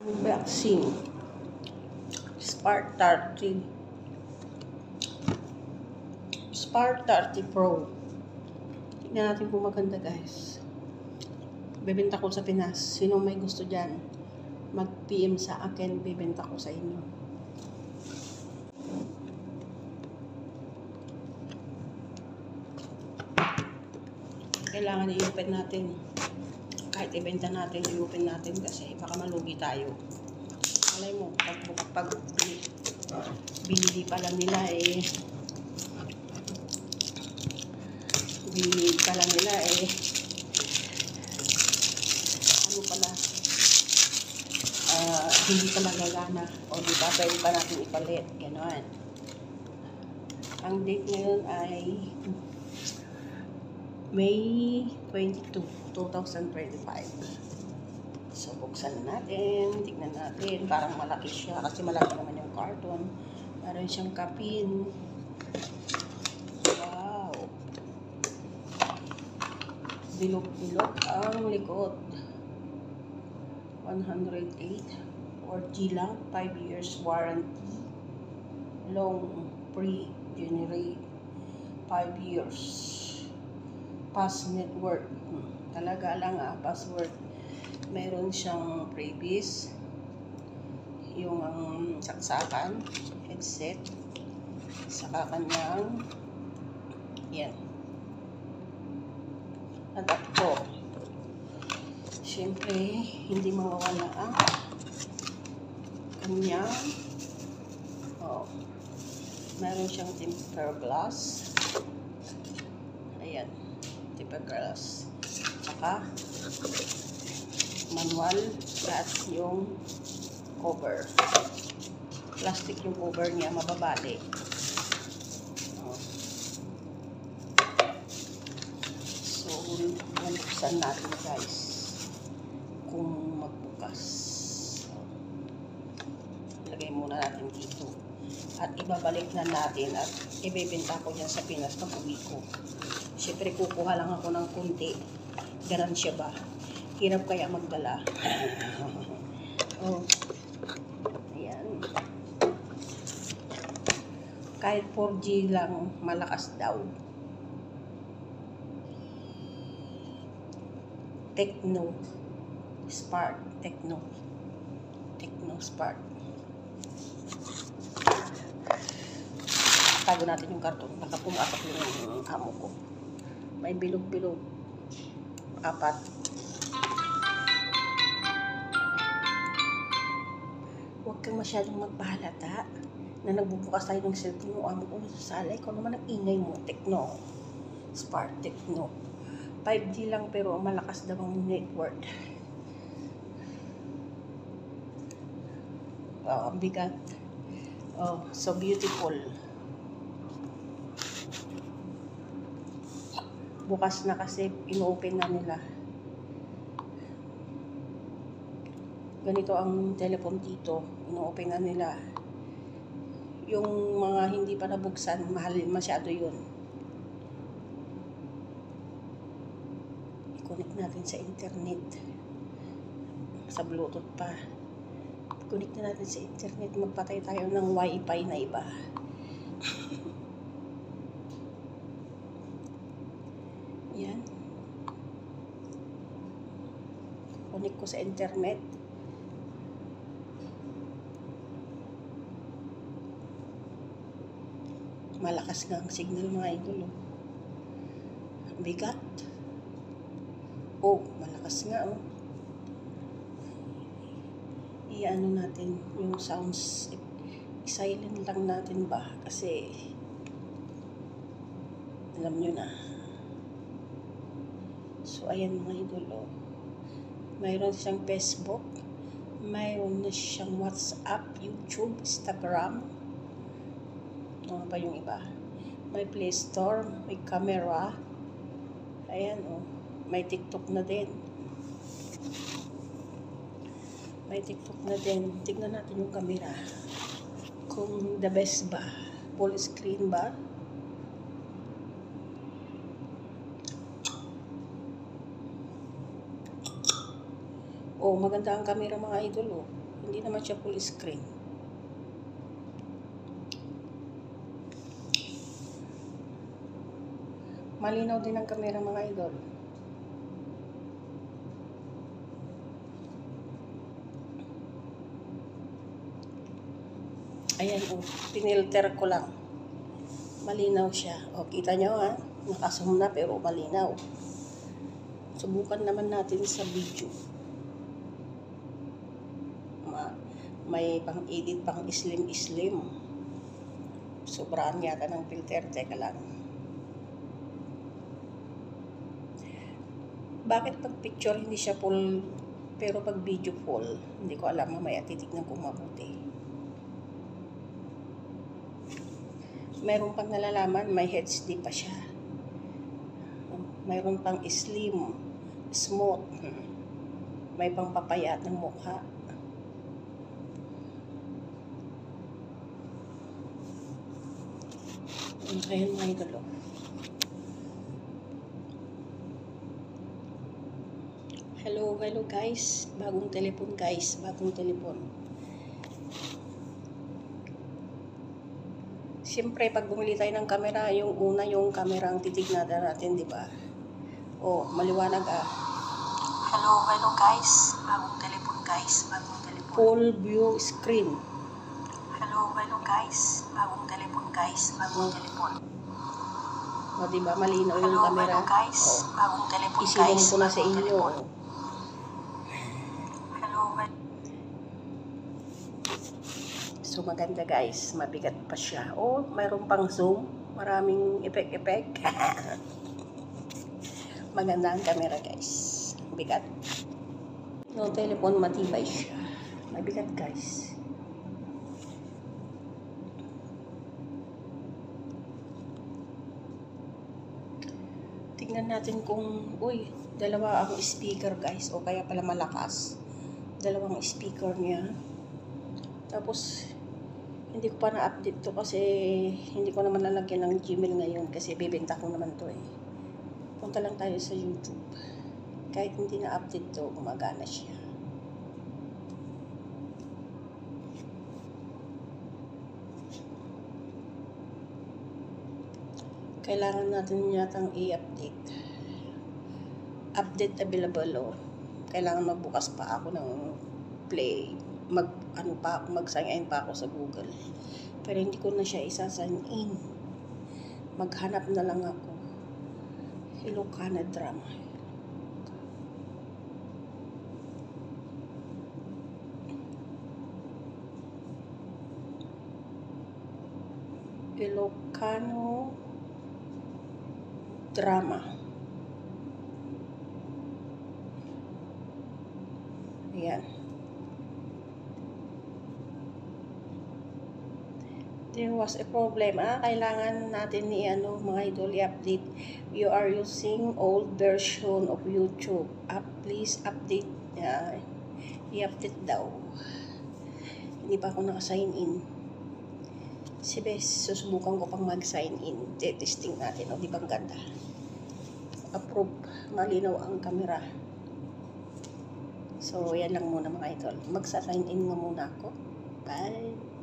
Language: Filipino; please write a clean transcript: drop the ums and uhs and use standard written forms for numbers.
Unboxing Spark 30 Pro. Tingnan natin kung maganda, guys. Bebenta ko sa Pinas. Sino may gusto dyan, mag-PM sa akin, bebenta ko sa inyo. Kailangan i-open natin. Kahit ibenta natin, i-open natin kasi baka malugi tayo. Alay mo, pag binili pa lang nila ano pala, hindi pala gagana, o di ba pwede pa natin ipalit, gano'n. Ang date ngayon ay May 22, 2025. So, buksan natin, tignan natin, parang malaki siya kasi malaki naman yung carton. Meron siyang kapin. Wow! Bilog-bilog ang likod. 108 4G lang, 5 years warranty. Long pre-generate 5 years. Pass network. Talaga lang password. Meron siyang freebies. Yung saksakan, headset, saka kanyang yan. Adapter. Siyempre, hindi mawawala ang kanyang meron siyang tempered glass. Ayan, tempered glass. Saka manual at yung cover. Plastic yung cover niya, mababali. So, buksan natin, guys, kung magbukas. Lagay muna natin dito. At ibabalik na natin at ibebenta ko dyan sa Pinas pag uwi ko. Siyempre, kukuha lang ako ng kunti. Garansya ba? Hirap kaya magdala. Ayan. Kahit 4G lang, malakas daw. Tecno Spark. Tecno Spark. Tago natin yung karton. Baka pumasok yung amo ko. May bilog-bilog. 4. Huwag kang masyadong magpahalata na nagbubukas tayo ng cellphone ng amo ko sa sala. Ikaw naman ang ingay mo. Tecno Spark. Tecno 5G lang pero malakas daw ang network. Ang bigat. So beautiful. Bukas na kasi ino-open na nila. Ganito ang telephone dito. Ino-open na nila. Yung mga hindi pa nabuksan, mahal masyado yun. I-connect natin sa internet. Sa Bluetooth pa. I-connect na natin sa internet. Magpatay tayo ng Wi-Fi na iba. Yan. Connect ko sa internet. Malakas nga ang signal, mga idol. Bigat. Malakas nga. I-ano natin yung sounds. I-silent lang natin ba? Kasi alam nyo na. So, ayan, mga idol. Mayroon siyang Facebook. Mayroon na siyang WhatsApp, YouTube, Instagram. Ano pa yung iba? May Play Store, may camera. Ayan, may TikTok na din. Tignan natin yung camera. Kung the best ba? Full screen ba? Maganda ang camera, mga idol. Hindi naman siya full screen. Malinaw din ang camera mga idol. Ayan o, pinilter ko lang. Malinaw siya. O, kita nyo ha, nakasum na pero malinaw. Subukan naman natin sa video. May pang-edit, pang-slim-slim. Sobraan yata ng filter. Teka lang. Bakit pag picture hindi siya full, pero pag video full? Hindi ko alam. Mamaya titignan ko mabuti. Mayroon pang nalalaman, may HD pa siya. Mayroon pang slim, smooth. May pang papayat ng mukha. Ayan mga idol. Hello guys. Bagong telepon guys. Bagong telepon. Siyempre, pag bumili tayo ng camera, yung una yung camera ang titignan natin, di ba? Oh, maliwanag ah. Hello guys. Bagong telepon guys. Bagong telepon. Full view screen. Hello guys. Bagong telepon guys. Bagong telepon. O, di ba? Malinaw yung camera. Hello guys. Oh. Bagong telepon Isilong guys. ko na sa inyo. Hello guys. So, maganda guys. Mabigat pa siya. Oh, mayroon pang zoom. Maraming effect. Maganda ang camera guys. Bigat. No, telephone matibay siya. Mabigat guys. Tignan natin kung, uy, dalawa ang speaker guys. O kaya pala malakas. Dalawang speaker niya. Tapos, hindi ko pa na-update to kasi hindi ko naman lalagyan ng Gmail ngayon kasi bibenta ko naman to eh. Punta lang tayo sa YouTube. Kahit hindi na-update to, gumagana siya. Kailangan natin yatang i-update. Update available oh. Kailangan magbukas pa ako ng Play. Mag-sign in pa ako sa Google. Pero hindi ko na siya isa-sign in. Maghanap na lang ako. Ilocana Drama. Ilocano Drama. Ayan. There was a problem. Kailangan natin mga idol i-update. You are using old version of YouTube. Please update. I-update daw. Hindi pa ako naka-sign in. Sige, susubukan ko pang mag-sign in. Testing natin. O, di ba ang ganda? Approve. Malinaw ang camera. So, yan lang muna mga idol. Magsa-sign in muna ako. Bye!